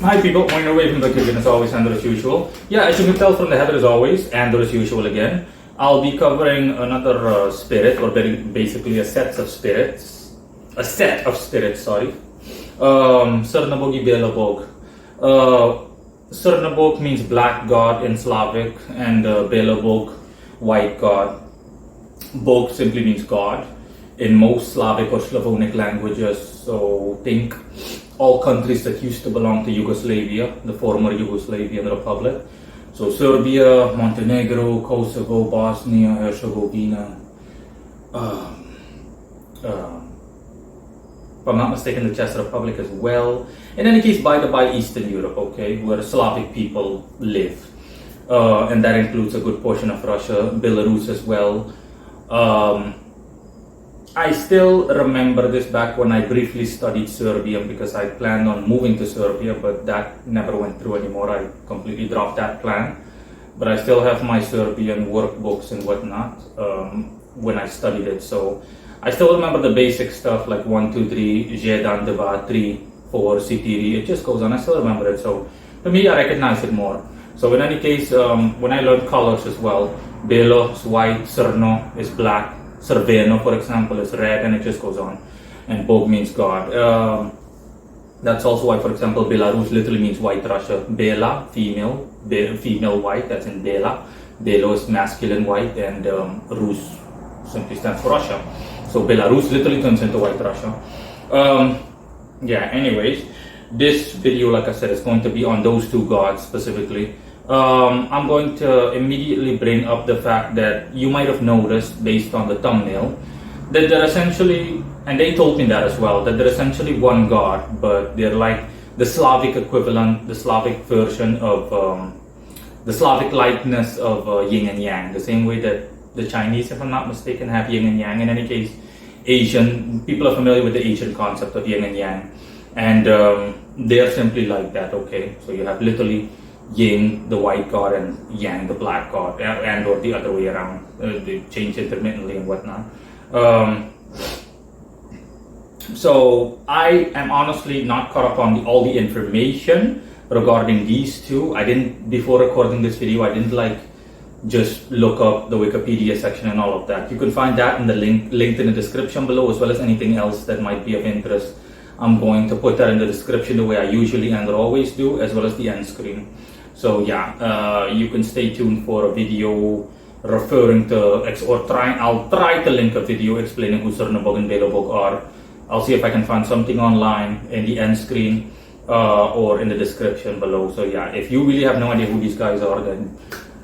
Hi people, Moin away from the kitchen as always, and as usual. Yeah, as you can tell from the header as always, and as usual again, I'll be covering another spirit, or basically a set of spirits. Sorry. CrnoBog I BeloBog. CrnoBog means black god in Slavic, and BeloBog, white god. Bog simply means god in most Slavic or Slavonic languages. So think all countries that used to belong to Yugoslavia, the former Yugoslavian Republic. So Serbia, Montenegro, Kosovo, Bosnia, Herzegovina. If I'm not mistaken, the Czech Republic as well. In any case, by Eastern Europe, okay, where Slavic people live. And that includes a good portion of Russia, Belarus as well. I still remember this back when I briefly studied Serbian, because I planned on moving to Serbia, but that never went through anymore. I completely dropped that plan. But I still have my Serbian workbooks and whatnot when I studied it. So I still remember the basic stuff like 1, 2, 3, 1, 2, 3, 4, 4, it just goes on. I still remember it. So to me, I recognize it more. So in any case, when I learned colors as well, Belo is white, Crno is black, Crveno, for example, is red, and it just goes on. And Bog means God. That's also why, for example, Belarus literally means white Russia. Bela, female, female white, that's in Bela. Belo is masculine white, and Rus simply stands for Russia. So Belarus literally turns into white Russia. Yeah, anyways, this video, like I said, is going to be on those two gods specifically. I'm going to immediately bring up the fact that you might have noticed based on the thumbnail that they're essentially, and they told me that as well, that they're essentially one god, but they're like the Slavic equivalent, the Slavic version of the Slavic likeness of yin and yang, the same way that the Chinese, if I'm not mistaken, have yin and yang. In any case, Asian people are familiar with the Asian concept of yin and yang, and they're simply like that. Okay, so you have literally Yin, the white god, and Yang, the black god, and or the other way around. They change intermittently and whatnot. So I am honestly not caught up on all the information regarding these two. I didn't, before recording this video, I didn't like just look up the Wikipedia section and all of that. You can find that in the linked in the description below, as well as anything else that might be of interest. I'm going to put that in the description the way I usually and always do, as well as the end screen. So yeah, you can stay tuned for a video referring to, I'll try to link a video explaining who CrnoBog and BeloBog are. I'll see if I can find something online in the end screen or in the description below. So yeah, if you really have no idea who these guys are, then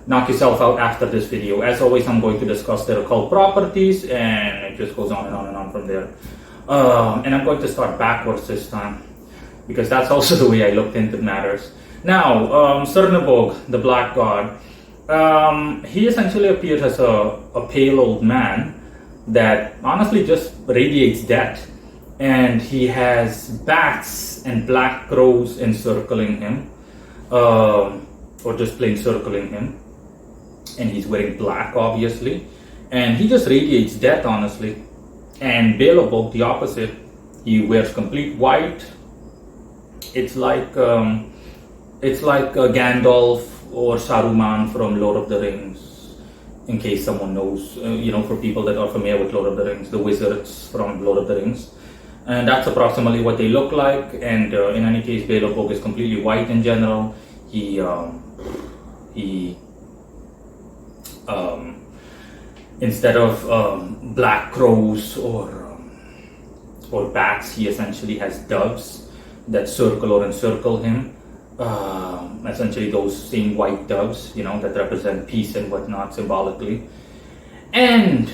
knock yourself out after this video. As always, I'm going to discuss their occult properties, and it just goes on and on and on from there. And I'm going to start backwards this time, because that's also the way I looked into matters. Now, CrnoBog, the black god, he essentially appears as a pale old man that honestly just radiates death. And he has bats and black crows encircling him, or just plain circling him. And he's wearing black, obviously. And he just radiates death, honestly. And BeloBog, the opposite, he wears complete white. It's like Gandalf or Saruman from Lord of the Rings, in case someone knows, for people that are familiar with Lord of the Rings, the wizards from Lord of the Rings. And that's approximately what they look like. And in any case, BeloBog is completely white in general. He instead of black crows or bats, he essentially has doves that circle or encircle him. Essentially those same white doves, that represent peace and whatnot symbolically. And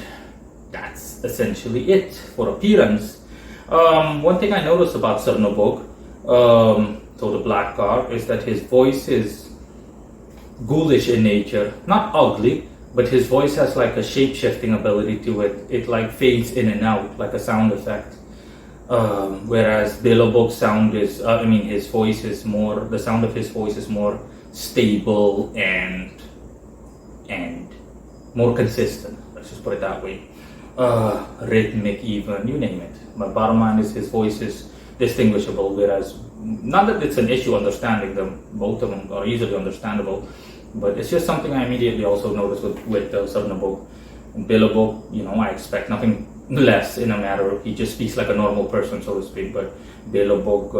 that's essentially it for appearance. One thing I noticed about CrnoBog, so the black god, is that his voice is ghoulish in nature. Not ugly, but his voice has like a shape-shifting ability to it. It like fades in and out like a sound effect. Whereas BeloBog's sound is, his voice is more, the sound of his voice is more stable and more consistent. Let's just put it that way. Rhythmic even, you name it. But bottom line is his voice is distinguishable, whereas not that it's an issue understanding them, both of them are easily understandable, but it's just something I immediately also noticed with CrnoBog BeloBog. You know, I expect nothing less in a matter. He just speaks like a normal person, so to speak, but BeloBog,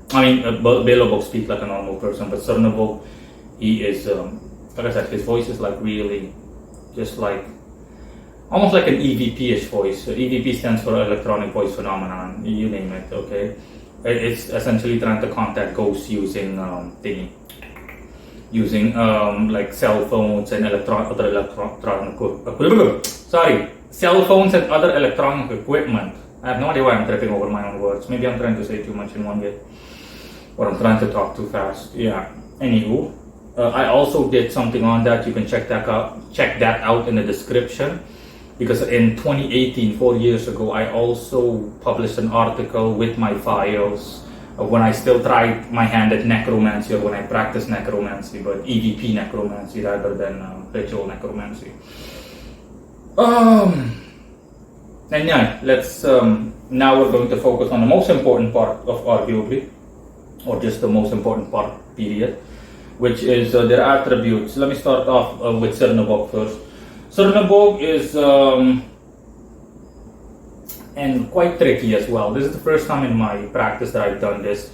BeloBog speaks like a normal person, but CrnoBog, he is, like I said, his voice is like really just like almost like an EVP-ish voice. So EVP stands for electronic voice phenomenon, you name it, okay? It's essentially trying to contact ghosts using like cell phones and cell phones and other electronic equipment. I have no idea why I'm tripping over my own words. Maybe I'm trying to say too much in one bit, or I'm trying to talk too fast. Yeah. Anywho, I also did something on that. You can check that out in the description. Because in 2018, 4 years ago, I also published an article with my files when I still tried my hand at necromancy, or when I practiced necromancy, but EVP necromancy rather than ritual necromancy. And yeah, let's now we're going to focus on the most important part of arguably, or just the most important part, period, which is their attributes. Let me start off with CrnoBog first. CrnoBog is and quite tricky as well. This is the first time in my practice that I've done this.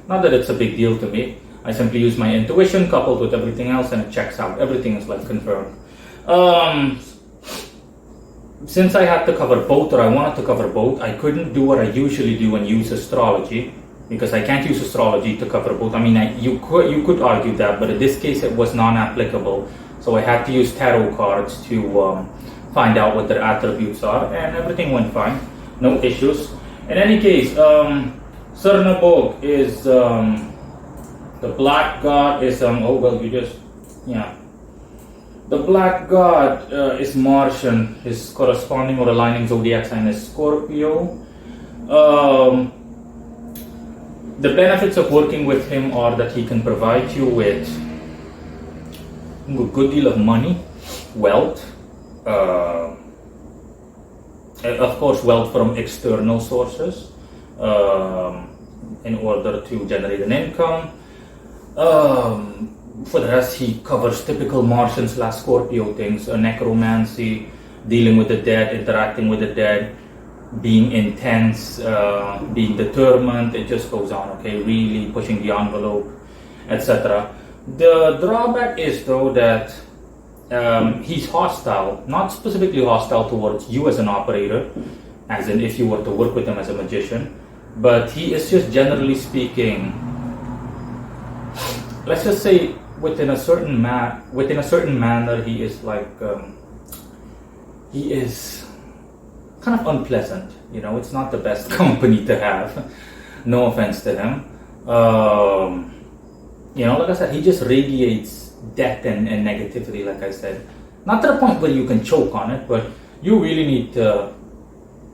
Not that it's a big deal to me. I simply use my intuition coupled with everything else, and it checks out. Everything is like confirmed. Since I had to cover both, or I wanted to cover both, I couldn't do what I usually do and use astrology, because I can't use astrology to cover both. I mean, you could argue that, but in this case it was non-applicable. So I had to use tarot cards to find out what their attributes are, and everything went fine, no issues. In any case, CrnoBog is the black god is the black god is Martian. His corresponding or aligning zodiac sign is Scorpio. The benefits of working with him are that he can provide you with a good deal of money, wealth, of course wealth from external sources, in order to generate an income. For the rest, he covers typical Martian / Scorpio things, necromancy, dealing with the dead, interacting with the dead, being intense, being determined. It just goes on, okay, really pushing the envelope, etc. The drawback is though that he's hostile, not specifically hostile towards you as an operator, as in if you were to work with him as a magician, but he is just generally speaking, let's just say within a certain manner, he is like he is kind of unpleasant. You know, it's not the best company to have. No offense to him. You know, like I said, he just radiates death and negativity, like I said. Not to the point where you can choke on it, but you really need to,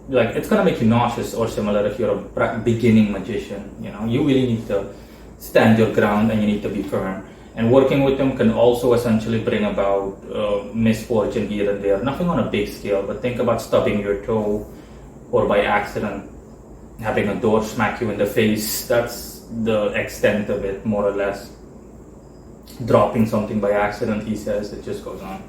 like, it's gonna make you nauseous or similar if you're a beginning magician. You know, you really need to stand your ground and you need to be firm. And working with him can also essentially bring about misfortune here and there. Nothing on a big scale, but think about stubbing your toe, or by accident having a door smack you in the face. That's the extent of it, more or less. Dropping something by accident, he says, it just goes on.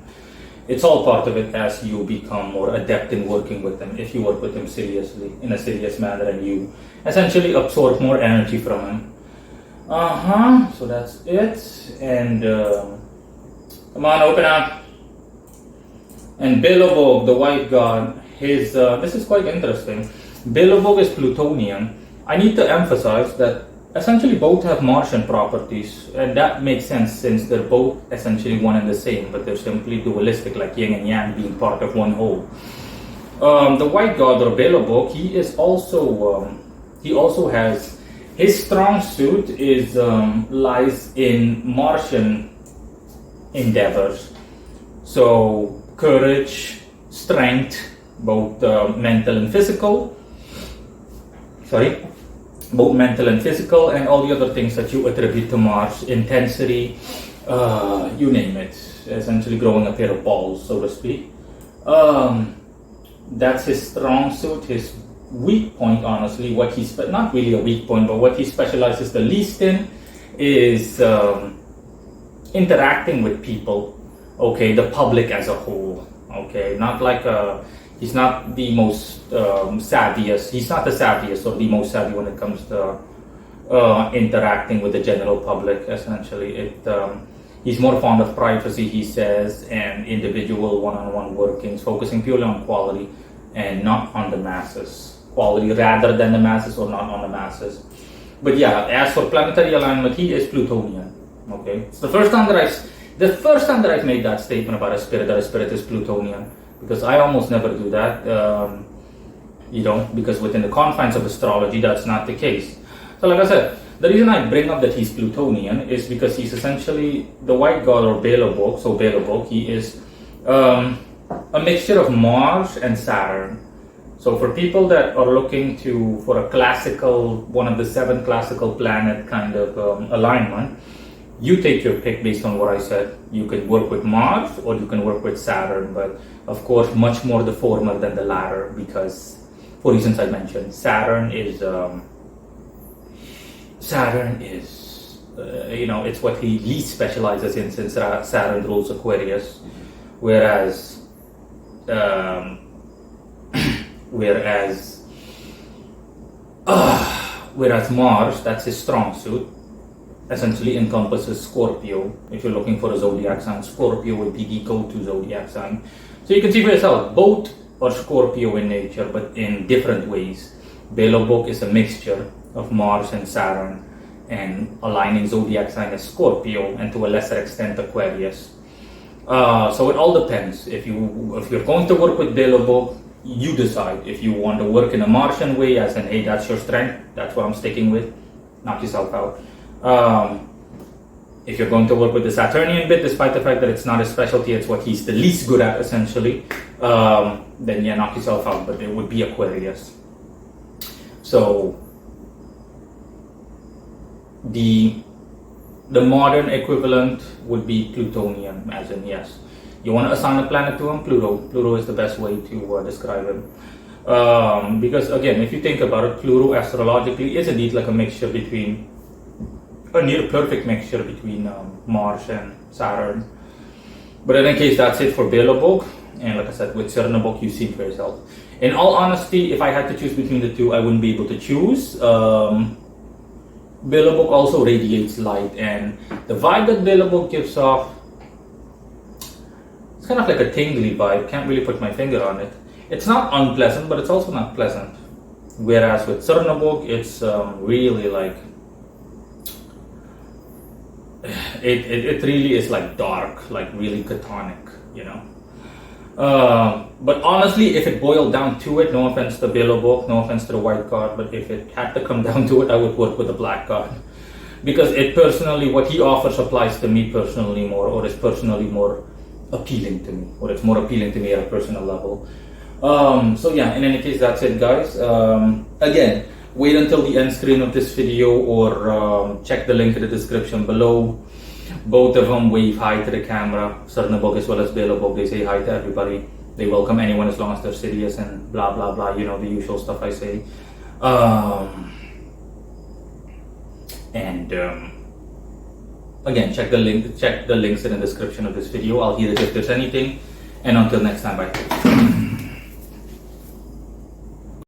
It's all part of it as you become more adept in working with him. If you work with him seriously, in a serious manner, and you essentially absorb more energy from him. So that's it. And come on, open up. And BeloBog, the white god, his this is quite interesting. BeloBog is Plutonian. I need to emphasize that essentially both have Martian properties, and that makes sense since they're both essentially one and the same, but they're simply dualistic, like yin and yang being part of one whole. The white god, or BeloBog, he also has, his strong suit is lies in Martian endeavors. So courage, strength, both mental and physical. Both mental and physical, and all the other things that you attribute to Mars, intensity, you name it, essentially growing a pair of balls, so to speak. That's his strong suit. His weak point, honestly. What he's not really a weak point, but what he specializes the least in is interacting with people. Okay, the public as a whole. Okay, not like he's not the most savviest. He's not the savviest or the most savvy when it comes to interacting with the general public. Essentially, he's more fond of privacy, he says, and individual one-on-one workings, focusing purely on quality and not on the masses. Quality rather than the masses, or not on the masses. But yeah, as for planetary alignment, he is Plutonian. Okay, it's the first time that I've made that statement about a spirit, that a spirit is Plutonian, because I almost never do that. Because within the confines of astrology, that's not the case. So like I said, the reason I bring up that he's Plutonian is because he's essentially the white god, or BeloBog. So BeloBog, he is a mixture of Mars and Saturn. So for people that are looking for a classical, one of the 7 classical planet kind of alignment, you take your pick based on what I said. You can work with Mars or you can work with Saturn, but of course much more the former than the latter, because for reasons I mentioned, Saturn is it's what he least specializes in, since Saturn rules Aquarius, whereas Mars, that's his strong suit, essentially encompasses Scorpio. If you're looking for a zodiac sign, Scorpio would be the go-to zodiac sign. So you can see for yourself, both are Scorpio in nature, but in different ways. BeloBog is a mixture of Mars and Saturn, and aligning zodiac sign is Scorpio, and to a lesser extent Aquarius. So it all depends. If you're going to work with BeloBog, you decide. If you want to work in a Martian way, as in, hey, that's your strength, that's what I'm sticking with, knock yourself out. If you're going to work with the Saturnian bit, despite the fact that it's not his specialty, it's what he's the least good at, essentially, then yeah, knock yourself out, but it would be Aquarius. So the modern equivalent would be Plutonian, as in, yes, you want to assign a planet to him, Pluto is the best way to describe him, because again, if you think about it, Pluto astrologically is indeed like a mixture between, a near perfect mixture between Mars and Saturn. But in any case, that's it for BeloBog, and like I said, with CrnoBog, you see for yourself. In all honesty, if I had to choose between the two, I wouldn't be able to choose. BeloBog also radiates light, and the vibe that BeloBog gives off, it's kind of like a tingly vibe. Can't really put my finger on it. It's not unpleasant, but it's also not pleasant. Whereas with CrnoBog, it's really like, it really is like dark, like really chthonic, but honestly, if it boiled down to it, no offense to BeloBog, no offense to the white god, but if it had to come down to it, I would work with the black god, because it personally, what he offers applies to me personally more, or is personally more appealing to me, or it's more appealing to me at a personal level. So yeah, in any case, that's it, guys. Again, wait until the end screen of this video, or check the link in the description below. Both of them wave hi to the camera. CrnoBog as well as BeloBog, they say hi to everybody. They welcome anyone as long as they're serious and blah blah blah, the usual stuff I say. Again, check the links in the description of this video. I'll hear it if there's anything, and until next time, bye.